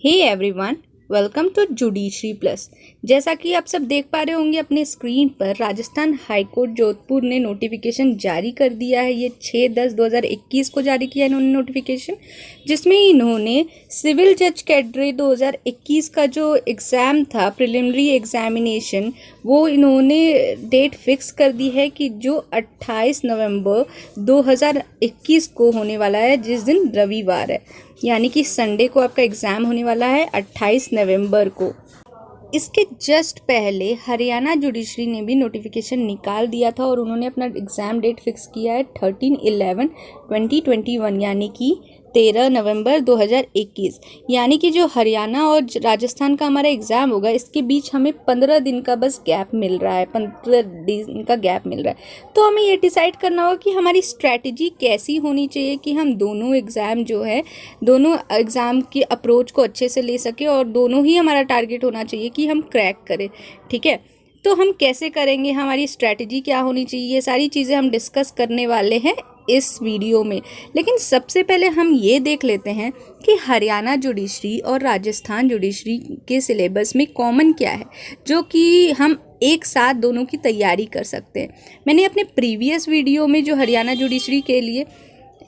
Hey everyone, welcome to judiciary plus. जैसा कि आप सब देख पा रहे होंगे अपने स्क्रीन पर, राजस्थान हाईकोर्ट जोधपुर ने नोटिफिकेशन जारी कर दिया है। ये 6/10/2021 को जारी किया इन्होंने नोटिफिकेशन, जिसमें इन्होंने सिविल जज कैडरे 2021 का जो एग्ज़ाम था, प्रिलिमिनरी एग्जामिनेशन, वो इन्होंने डेट फिक्स कर दी है कि जो 28 नवंबर 2021 को होने वाला है, जिस दिन रविवार है, यानी कि संडे को आपका एग्ज़ाम होने वाला है 28 नवंबर को। इसके जस्ट पहले हरियाणा जुडिशरी ने भी नोटिफिकेशन निकाल दिया था और उन्होंने अपना एग्ज़ाम डेट फिक्स किया है 13/11/2021, यानी कि 13 नवंबर 2021। यानी कि जो हरियाणा और राजस्थान का हमारा एग्ज़ाम होगा, इसके बीच हमें 15 दिन का बस गैप मिल रहा है, 15 दिन का गैप मिल रहा है। तो हमें ये डिसाइड करना होगा कि हमारी स्ट्रैटेजी कैसी होनी चाहिए कि हम दोनों एग्ज़ाम जो है, दोनों एग्ज़ाम की अप्रोच को अच्छे से ले सके और दोनों ही हमारा टारगेट होना चाहिए कि हम क्रैक करें। ठीक है, तो हम कैसे करेंगे, हमारी स्ट्रैटेजी क्या होनी चाहिए, ये सारी चीज़ें हम डिस्कस करने वाले हैं इस वीडियो में। लेकिन सबसे पहले हम ये देख लेते हैं कि हरियाणा जुडिशरी और राजस्थान जुडिशरी के सिलेबस में कॉमन क्या है, जो कि हम एक साथ दोनों की तैयारी कर सकते हैं। मैंने अपने प्रीवियस वीडियो में जो हरियाणा जुडिशरी के लिए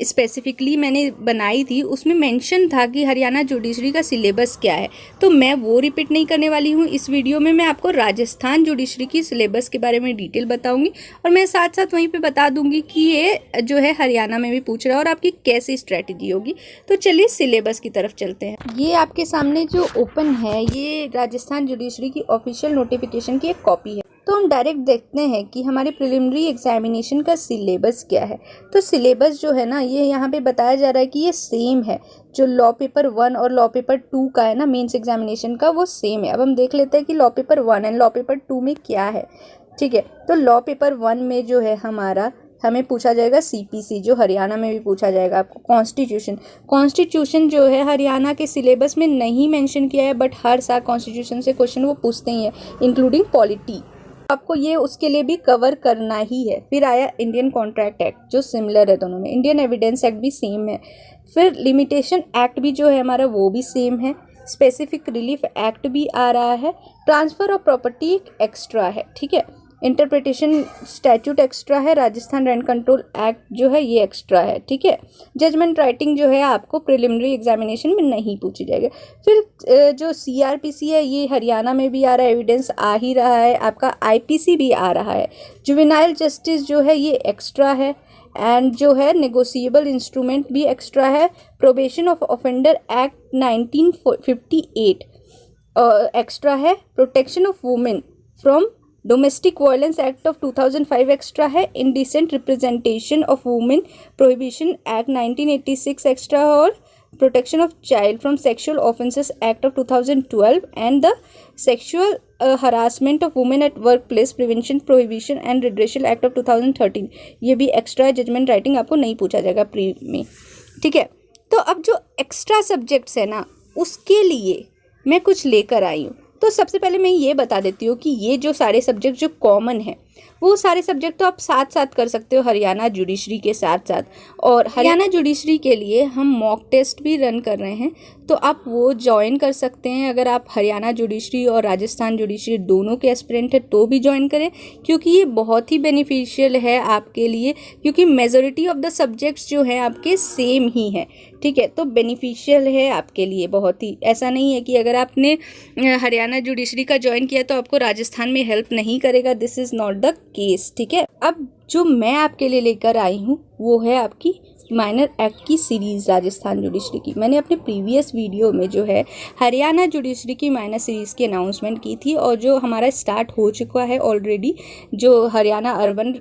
स्पेसिफिकली मैंने बनाई थी, उसमें मेंशन था कि हरियाणा जुडिशरी का सिलेबस क्या है, तो मैं वो रिपीट नहीं करने वाली हूँ। इस वीडियो में मैं आपको राजस्थान जुडिशरी की सिलेबस के बारे में डिटेल बताऊंगी और मैं साथ साथ वहीं पे बता दूंगी कि ये जो है हरियाणा में भी पूछ रहा है और आपकी कैसी स्ट्रैटेजी होगी। तो चलिए सिलेबस की तरफ चलते हैं। ये आपके सामने जो ओपन है, ये राजस्थान जुडिशरी की ऑफिशियल नोटिफिकेशन की एक कॉपी है। तो हम डायरेक्ट देखते हैं कि हमारे प्रिलिमिनरी एग्जामिनेशन का सिलेबस क्या है। तो सिलेबस जो है ना, ये यहाँ पे बताया जा रहा है कि ये सेम है, जो लॉ पेपर 1 और लॉ पेपर 2 का है ना, मेंस एग्जामिनेशन का, वो सेम है। अब हम देख लेते हैं कि law paper 1 and law paper 2 में क्या है। ठीक है, तो लॉ पेपर 1 में जो है हमें पूछा जाएगा सीपीसी, जो हरियाणा में भी पूछा जाएगा आपको। कॉन्स्टिट्यूशन जो है हरियाणा के सिलेबस में नहीं मेंशन किया है, बट हर साल कॉन्स्टिट्यूशन से क्वेश्चन वो पूछते ही हैं, इंक्लूडिंग पॉलिटी। आपको ये उसके लिए भी कवर करना ही है। फिर आया इंडियन कॉन्ट्रैक्ट एक्ट, जो सिमिलर है दोनों में। इंडियन एविडेंस एक्ट भी सेम है। फिर लिमिटेशन एक्ट भी जो है हमारा, वो भी सेम है। स्पेसिफिक रिलीफ एक्ट भी आ रहा है। ट्रांसफ़र ऑफ प्रॉपर्टी एक एक्स्ट्रा है। ठीक है, इंटरप्रिटेशन स्टैट्यूट एक्स्ट्रा है। राजस्थान रेंट कंट्रोल एक्ट जो है ये एक्स्ट्रा है। ठीक है, जजमेंट राइटिंग जो है आपको प्रिलिमिनरी एग्जामिनेशन में नहीं पूछी जाएगी। फिर जो सीआरपीसी है, ये हरियाणा में भी आ रहा है, एविडेंस आ ही रहा है। आपका आईपीसी भी आ रहा है। जुवेनाइल जस्टिस जो है ये एक्स्ट्रा है। एंड जो है नेगोशिएबल इंस्ट्रूमेंट भी एक्स्ट्रा है। Probation of offender act 1958 extra है। Protection of women from domestic violence act of 2005 extra है। Indecent representation of women prohibition act 1986 extra, और protection of child from sexual offences act of 2012 and the sexual harassment of women at work place prevention prohibition and redressal act of 2013, ये भी extra है। Judgment writing आपको नहीं पूछा जाएगा pre में। ठीक है, तो अब जो एक्स्ट्रा सब्जेक्ट्स है ना, उसके लिए मैं कुछ लेकर आई हूँ। तो सबसे पहले मैं ये बता देती हूँ कि ये जो सारे सब्जेक्ट जो कॉमन है, वो सारे सब्जेक्ट तो आप साथ साथ कर सकते हो हरियाणा जुडिशरी के साथ साथ। और हरियाणा जुडिशरी के लिए हम मॉक टेस्ट भी रन कर रहे हैं, तो आप वो ज्वाइन कर सकते हैं। अगर आप हरियाणा जुडिशरी और राजस्थान जुडिशरी दोनों के एस्पिरेंट हैं तो भी ज्वाइन करें, क्योंकि ये बहुत ही बेनिफिशियल है आपके लिए, क्योंकि मेजॉरिटी ऑफ द सब्जेक्ट्स जो हैं आपके सेम ही हैं। ठीक है, तो बेनिफिशियल है आपके लिए बहुत ही। ऐसा नहीं है कि अगर आपने हरियाणा जुडिशरी का ज्वाइन किया तो आपको राजस्थान में हेल्प नहीं करेगा। This is not the case. ठीक है, अब जो मैं आपके लिए लेकर आई हूँ वो है आपकी माइनर एक्ट की सीरीज़ राजस्थान जुडिशरी की। मैंने अपने प्रीवियस वीडियो में जो है हरियाणा जुडिशरी की माइनर सीरीज़ की अनाउंसमेंट की थी, और जो हमारा स्टार्ट हो चुका है ऑलरेडी, जो Haryana urban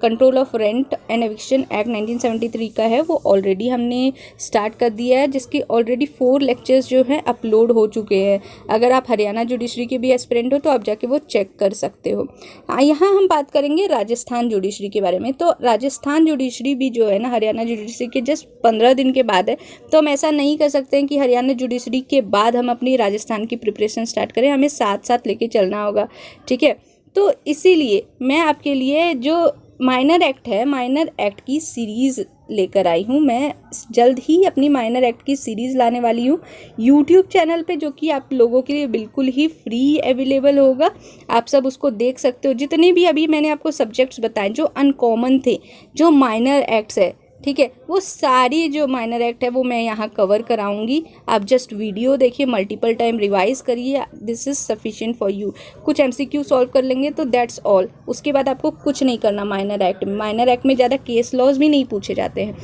control of rent and eviction act 1973 का है, वो ऑलरेडी हमने स्टार्ट कर दिया है, जिसके ऑलरेडी 4 लेक्चर्स जो हैं अपलोड हो चुके हैं। अगर आप हरियाणा जुडिशरी के भी एस्पिरेंट हो तो आप जाके वो चेक कर सकते हो। यहाँ हम बात करेंगे राजस्थान जुडिशरी के बारे में। तो राजस्थान जुडिशरी भी जो है ना, हरियाणा जुडिशरी के जस्ट 15 दिन के बाद है, तो हम ऐसा नहीं कर सकते हैं कि हरियाणा जुडिशरी के बाद हम अपनी राजस्थान की प्रिपरेशन स्टार्ट करें। हमें साथ साथ लेके चलना होगा। ठीक है, तो इसीलिए मैं आपके लिए जो माइनर एक्ट है, माइनर एक्ट की सीरीज़ लेकर आई हूँ। मैं जल्द ही अपनी माइनर एक्ट की सीरीज़ लाने वाली हूँ यूट्यूब चैनल पे, जो कि आप लोगों के लिए बिल्कुल ही फ्री अवेलेबल होगा। आप सब उसको देख सकते हो। जितने भी अभी मैंने आपको सब्जेक्ट्स बताए जो अनकॉमन थे, जो माइनर एक्ट्स है, ठीक है, वो सारी जो माइनर एक्ट है वो मैं यहाँ कवर कराऊंगी। आप जस्ट वीडियो देखिए, मल्टीपल टाइम रिवाइज करिए, this is sufficient for you. कुछ एमसीक्यू सॉल्व कर लेंगे तो दैट्स ऑल। उसके बाद आपको कुछ नहीं करना माइनर एक्ट में। माइनर एक्ट में ज़्यादा केस लॉज भी नहीं पूछे जाते हैं,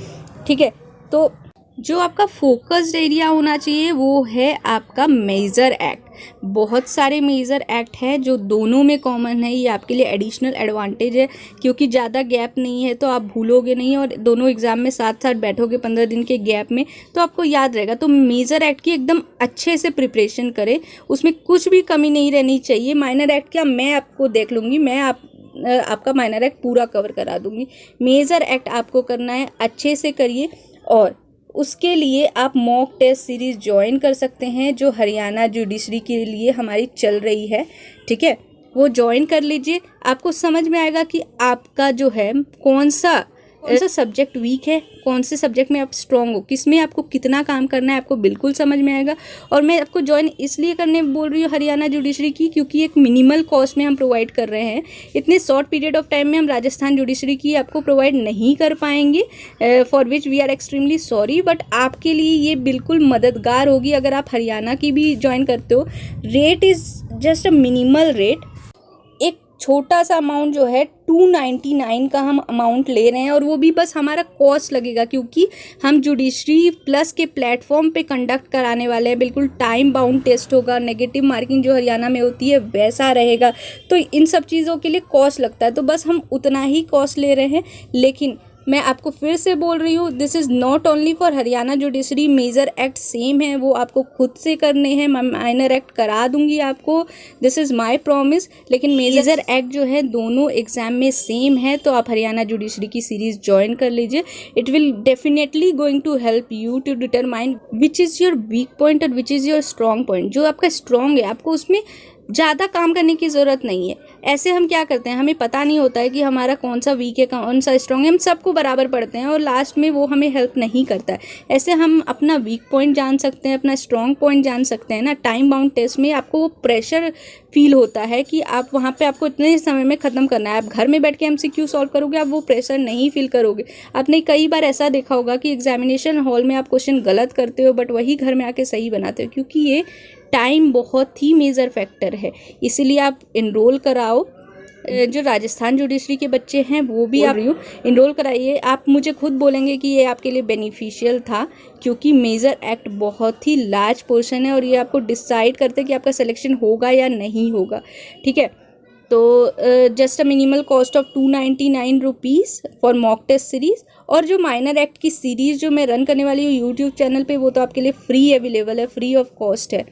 ठीक है। तो जो आपका फोकस्ड एरिया होना चाहिए वो है आपका मेजर एक्ट। बहुत सारे मेजर एक्ट हैं जो दोनों में कॉमन है। ये आपके लिए एडिशनल एडवांटेज है, क्योंकि ज़्यादा गैप नहीं है तो आप भूलोगे नहीं, और दोनों एग्जाम में साथ साथ बैठोगे 15 दिन के गैप में तो आपको याद रहेगा। तो मेजर एक्ट की एकदम अच्छे से प्रिपरेशन करें, उसमें कुछ भी कमी नहीं रहनी चाहिए। माइनर एक्ट क्या, मैं आपको देख लूँगी, मैं आपका माइनर एक्ट पूरा कवर करा दूँगी। मेजर एक्ट आपको करना है, अच्छे से करिए। और उसके लिए आप मॉक टेस्ट सीरीज़ ज्वाइन कर सकते हैं जो हरियाणा जुडिशरी के लिए हमारी चल रही है, ठीक है। वो ज्वाइन कर लीजिए, आपको समझ में आएगा कि आपका जो है कौन सा सब्जेक्ट वीक है, कौन से सब्जेक्ट में आप स्ट्रॉन्ग हो, किस में आपको कितना काम करना है, आपको बिल्कुल समझ में आएगा। और मैं आपको ज्वाइन इसलिए करने बोल रही हूँ हरियाणा जुडिशरी की, क्योंकि एक मिनिमल कॉस्ट में हम प्रोवाइड कर रहे हैं। इतने शॉर्ट पीरियड ऑफ टाइम में हम राजस्थान जुडिशरी की आपको प्रोवाइड नहीं कर पाएंगे, for which we are extremely sorry, but आपके लिए ये बिल्कुल मददगार होगी अगर आप हरियाणा की भी ज्वाइन करते हो। Rate is just a minimal rate. एक छोटा सा अमाउंट जो है 299 का हम अमाउंट ले रहे हैं, और वो भी बस हमारा कॉस्ट लगेगा, क्योंकि हम जुडिशरी प्लस के प्लेटफॉर्म पे कंडक्ट कराने वाले हैं। बिल्कुल टाइम बाउंड टेस्ट होगा, नेगेटिव मार्किंग जो हरियाणा में होती है वैसा रहेगा। तो इन सब चीज़ों के लिए कॉस्ट लगता है, तो बस हम उतना ही कॉस्ट ले रहे हैं। लेकिन मैं आपको फिर से बोल रही हूँ, this is not only for Haryana judiciary. Major act same है, वो आपको खुद से करने हैं। मैं माइनर एक्ट करा दूंगी आपको, दिस इज़ माय प्रॉमिस। लेकिन मेजर एक्ट जो है दोनों एग्जाम में सेम है, तो आप हरियाणा जुडिशरी की सीरीज़ ज्वाइन कर लीजिए। It will definitely going to help you to determine which is your weak point और which is your strong point. जो आपका स्ट्रॉन्ग है आपको उसमें ज़्यादा काम करने की ज़रूरत नहीं है। ऐसे हम क्या करते हैं, हमें पता नहीं होता है कि हमारा कौन सा वीक है, कौन सा स्ट्रॉन्ग है। हम सबको बराबर पढ़ते हैं और लास्ट में वो हमें हेल्प नहीं करता है। ऐसे हम अपना वीक पॉइंट जान सकते हैं, अपना स्ट्रॉन्ग पॉइंट जान सकते हैं ना। टाइम बाउंड टेस्ट में आपको वो प्रेशर फील होता है कि आप वहाँ पे आपको इतने समय में ख़त्म करना है। आप घर में बैठ के MCQ सॉल्व करोगे, आप वो प्रेशर नहीं फील करोगे। आपने कई बार ऐसा देखा होगा कि एग्जामिनेशन हॉल में आप क्वेश्चन गलत करते हो, बट वही घर में आके सही बनाते हो, क्योंकि ये टाइम बहुत ही मेजर फैक्टर है। इसीलिए आप इनरोल कराओ। जो राजस्थान जुडिशरी के बच्चे हैं वो भी आप इनरोल कराइए। आप मुझे खुद बोलेंगे कि ये आपके लिए बेनिफिशियल था, क्योंकि मेजर एक्ट बहुत ही लार्ज पोर्शन है और ये आपको डिसाइड करते हैं कि आपका सिलेक्शन होगा या नहीं होगा, ठीक है। तो just a minimal cost of 299 rupees for mock test series. और जो माइनर एक्ट की सीरीज़ जो मैं रन करने वाली हूँ यूट्यूब चैनल पे, वो तो आपके लिए फ्री अवेलेबल है, फ्री ऑफ कॉस्ट है।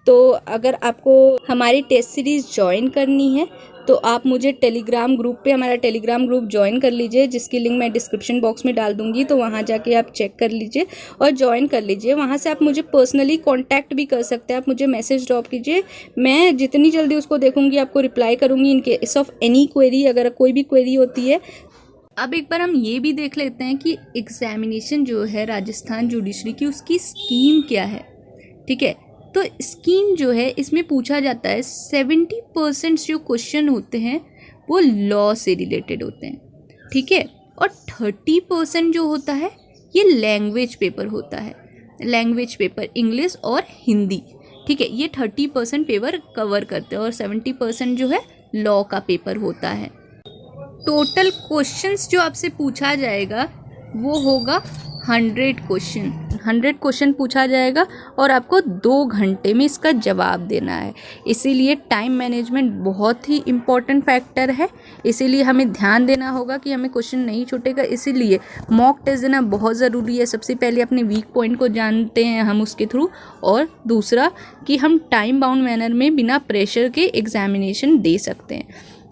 तो अगर आपको हमारी टेस्ट सीरीज़ ज्वाइन करनी है तो आप मुझे टेलीग्राम ग्रुप पे, हमारा टेलीग्राम ग्रुप ज्वाइन कर लीजिए, जिसकी लिंक मैं डिस्क्रिप्शन बॉक्स में डाल दूंगी। तो वहाँ जाके आप चेक कर लीजिए और ज्वाइन कर लीजिए। वहाँ से आप मुझे पर्सनली कांटेक्ट भी कर सकते हैं। आप मुझे मैसेज ड्रॉप कीजिए, मैं जितनी जल्दी उसको देखूंगी आपको रिप्लाई करूँगी in case of any query, अगर कोई भी क्वेरी होती है। अब एक बार हम ये भी देख लेते हैं कि एग्जामिनेशन जो है राजस्थान जुडिशरी की, उसकी स्कीम क्या है, ठीक है। तो स्कीम जो है इसमें पूछा जाता है 70% जो क्वेश्चन होते हैं वो लॉ से रिलेटेड होते हैं, ठीक है। और 30% जो होता है ये लैंग्वेज पेपर होता है, लैंग्वेज पेपर इंग्लिश और हिंदी, ठीक है। ये 30% पेपर कवर करते हैं और 70% जो है लॉ का पेपर होता है। टोटल क्वेश्चंस जो आपसे पूछा जाएगा वो होगा 100 क्वेश्चन। 100 क्वेश्चन पूछा जाएगा और आपको 2 घंटे में इसका जवाब देना है। इसीलिए टाइम मैनेजमेंट बहुत ही इम्पॉर्टेंट फैक्टर है। इसीलिए हमें ध्यान देना होगा कि हमें क्वेश्चन नहीं छूटेगा। इसीलिए मॉक टेस्ट देना बहुत ज़रूरी है। सबसे पहले अपने वीक पॉइंट को जानते हैं हम उसके थ्रू, और दूसरा कि हम टाइम बाउंड मैनर में बिना प्रेशर के एग्जामिनेशन दे सकते हैं,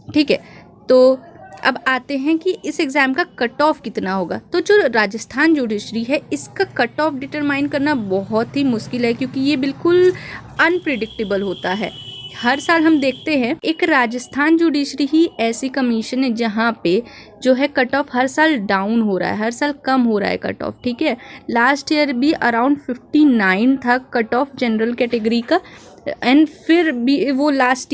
ठीक है। तो अब आते हैं कि इस एग्ज़ाम का कट ऑफ कितना होगा। तो जो राजस्थान जुडिशरी है इसका कट ऑफ डिटरमाइन करना बहुत ही मुश्किल है, क्योंकि ये बिल्कुल अनप्रिडिक्टेबल होता है। हर साल हम देखते हैं एक राजस्थान जुडिशरी ही ऐसी कमीशन है जहाँ पे जो है कट ऑफ हर साल डाउन हो रहा है, हर साल कम हो रहा है कट ऑफ, ठीक है। लास्ट ईयर भी अराउंड 59 था कट ऑफ जनरल कैटेगरी का, एंड फिर भी वो लास्ट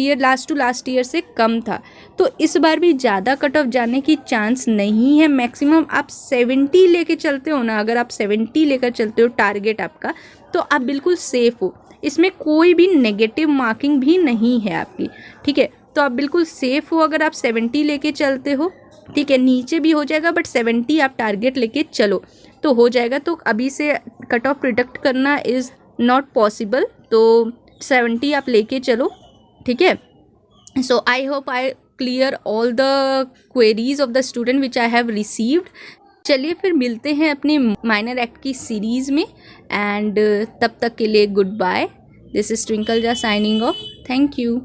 टू लास्ट ईयर से कम था। तो इस बार भी ज़्यादा कट ऑफ जाने की चांस नहीं है। मैक्सिमम आप 70 लेके चलते हो ना, अगर आप 70 लेकर चलते हो टारगेट आपका, तो आप बिल्कुल सेफ हो। इसमें कोई भी नेगेटिव मार्किंग भी नहीं है आपकी, ठीक है। तो आप बिल्कुल सेफ हो अगर आप 70 लेके चलते हो, ठीक है। नीचे भी हो जाएगा बट 70 आप टारगेट लेके चलो तो हो जाएगा। तो अभी से कट ऑफ प्रिडिक्ट करना इज़ नॉट पॉसिबल, तो 70 आप लेके चलो, ठीक है। So I hope I clear all the queries of the student which I have received. चलिए फिर मिलते हैं अपने माइनर एक्ट की सीरीज़ में, एंड तब तक के लिए good bye. This is Twinkle Jha signing off. Thank you.